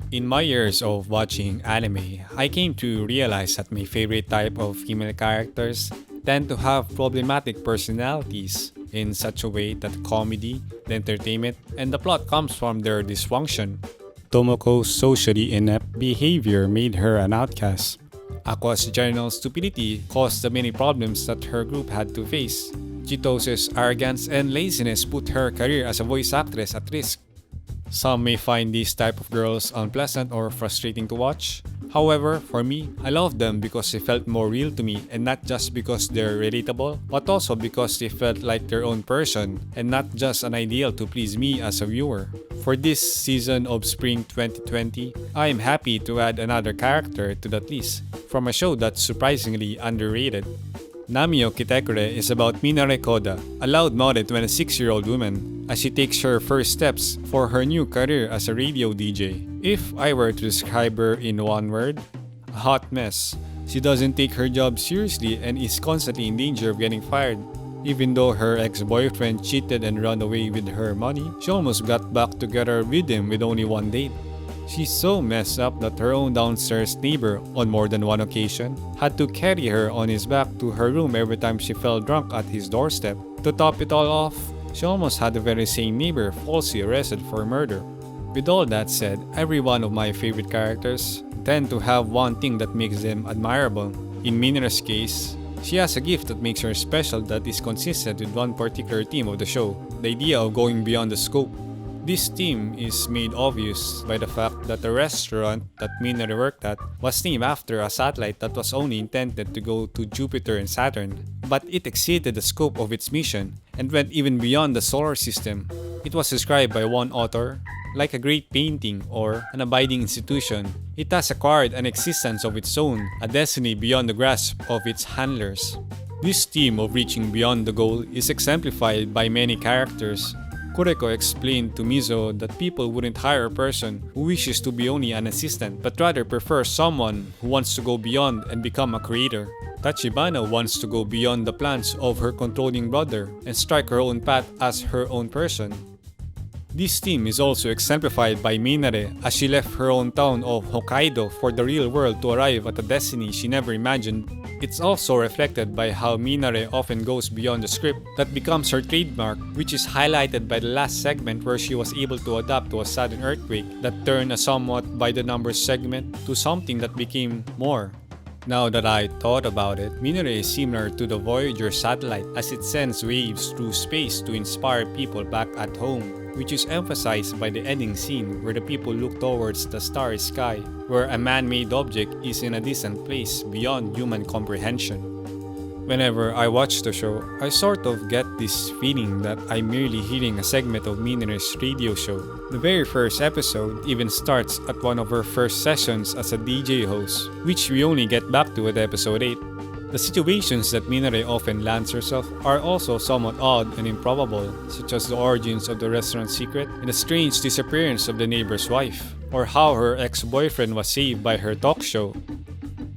In my years of watching anime, I came to realize that my favorite type of female characters tend to have problematic personalities in such a way that the comedy, the entertainment, and the plot comes from their dysfunction. Tomoko's socially inept behavior made her an outcast. Aqua's general stupidity caused the many problems that her group had to face. Chitose's arrogance and laziness put her career as a voice actress at risk. Some may find these type of girls unpleasant or frustrating to watch. However, for me, I love them because they felt more real to me, and not just because they're relatable, but also because they felt like their own person and not just an ideal to please me as a viewer. For this season of Spring 2020, I am happy to add another character to that list from a show that's surprisingly underrated. Nami Kitekure is about Minare Koda, a loud-mouthed 26-year-old woman, as she takes her first steps for her new career as a radio DJ. If I were to describe her in one word, a hot mess. She doesn't take her job seriously and is constantly in danger of getting fired. Even though her ex-boyfriend cheated and ran away with her money, she almost got back together with him with only one date. She's so messed up that her own downstairs neighbor, on more than one occasion, had to carry her on his back to her room every time she fell drunk at his doorstep. To top it all off, she almost had the very same neighbor falsely arrested for murder. With all that said, every one of my favorite characters tend to have one thing that makes them admirable. In Minare's case, she has a gift that makes her special that is consistent with one particular theme of the show, the idea of going beyond the scope. This theme is made obvious by the fact that the restaurant that Minare worked at was named after a satellite that was only intended to go to Jupiter and Saturn, but it exceeded the scope of its mission and went even beyond the solar system. It was described by one author like a great painting or an abiding institution. It has acquired an existence of its own, a destiny beyond the grasp of its handlers. This theme of reaching beyond the goal is exemplified by many characters. Kureko explained to Mizo that people wouldn't hire a person who wishes to be only an assistant, but rather prefer someone who wants to go beyond and become a creator. Tachibana wants to go beyond the plans of her controlling brother and strike her own path as her own person. This theme is also exemplified by Minare as she left her own town of Hokkaido for the real world to arrive at a destiny she never imagined. It's also reflected by how Minare often goes beyond the script that becomes her trademark, which is highlighted by the last segment where she was able to adapt to a sudden earthquake that turned a somewhat by the numbers segment to something that became more. Now that I thought about it, Minare is similar to the Voyager satellite as it sends waves through space to inspire people back at home, which is emphasized by the ending scene where the people look towards the starry sky, where a man-made object is in a distant place beyond human comprehension. Whenever I watch the show, I sort of get this feeling that I'm merely hearing a segment of Minare's radio show. The very first episode even starts at one of her first sessions as a DJ host, which we only get back to at episode 8. The situations that Minare often lands herself are also somewhat odd and improbable, such as the origins of the restaurant secret and the strange disappearance of the neighbor's wife, or how her ex-boyfriend was saved by her talk show.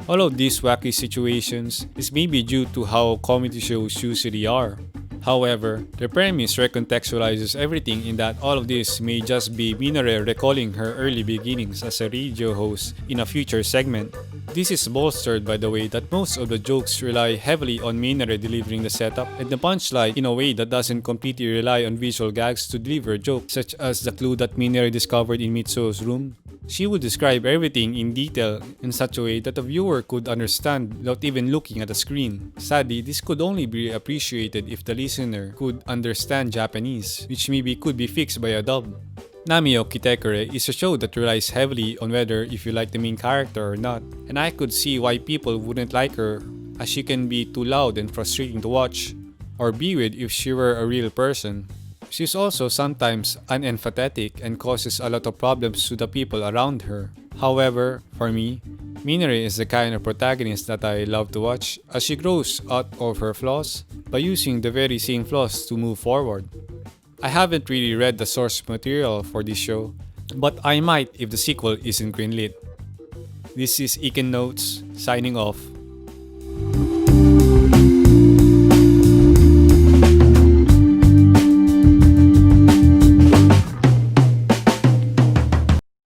All of these wacky situations is maybe due to how comedy shows usually are. However, the premise recontextualizes everything in that all of this may just be Minare recalling her early beginnings as a radio host in a future segment. This is bolstered by the way that most of the jokes rely heavily on Minare delivering the setup and the punchline in a way that doesn't completely rely on visual gags to deliver jokes, such as the clue that Minare discovered in Mitsuo's room. She would describe everything in detail in such a way that the viewer could understand without even looking at the screen. Sadly, this could only be appreciated if the listener could understand Japanese, which maybe could be fixed by a dub. Nami Kitekure is a show that relies heavily on whether if you like the main character or not, and I could see why people wouldn't like her, as she can be too loud and frustrating to watch, or be with if she were a real person. She's also sometimes unempathetic and causes a lot of problems to the people around her. However, for me, Minare is the kind of protagonist that I love to watch as she grows out of her flaws by using the very same flaws to move forward. I haven't really read the source material for this show, but I might if the sequel isn't greenlit. This is Iken Notes, signing off.